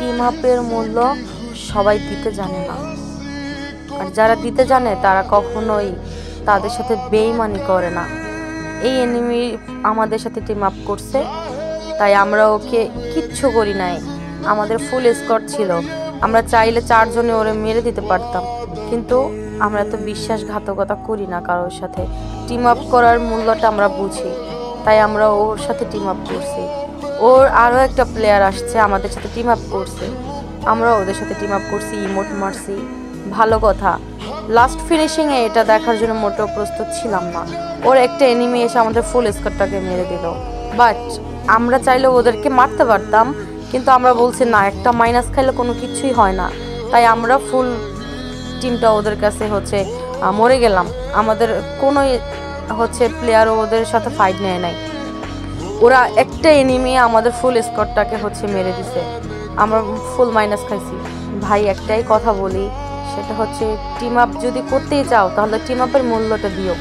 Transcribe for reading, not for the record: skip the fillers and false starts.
Team আপের মূল্য সবাই দিতে জানে না, আর যারা দিতে জানে তারা কখনোই তাদের সাথে বেইমানি করে না। এই এনিমি আমাদের সাথে টিম আপ করছে, তাই আমরা ওকে কিচ্ছু করি নাই। আমাদের ফুল স্কোয়াড ছিল, আমরা চাইলে 4 জনে ওরে মেরে দিতে পারতাম, কিন্তু আমরা তো বিশ্বাসঘাতকতা করি না কারোর সাথে। টিম আপ করার মূল্যটা আমরা বুঝি, তাই আমরা ওর সাথে টিম আপ করছি। ওর আরও একটা প্লেয়ার আসছে আমাদের সাথে টিম আপ করছে, আমরা ওদের সাথে টিম আপ করছি, ইমোট মারছি। ভালো কথা, লাস্ট ফিনিশিংয়ে এটা দেখার জন্য মোটেও প্রস্তুত ছিলাম না। ওর একটা এনিমি এসে আমাদের ফুল স্কোয়াডটাকে মেরে দিল, বাট আমরা চাইলে ওদেরকে মারতে পারতাম, কিন্তু আমরা বলছি না, একটা মাইনাস খাইলে কোনো কিছুই হয় না, তাই আমরা ফুল টিমটা ওদের কাছে মরে গেলাম। আমাদের কোনো প্লেয়ারও ওদের সাথে ফাইট নেয় নাই। ওরা একটা এনিমি আমাদের ফুল স্কোয়াডটাকে মেরে দিছে, আমরা ফুল মাইনাস খাইছি। ভাই একটাই কথা বলি, সেটা টিম আপ যদি করতেই চাও তাহলে টিম আপের মূল্যটা দিও।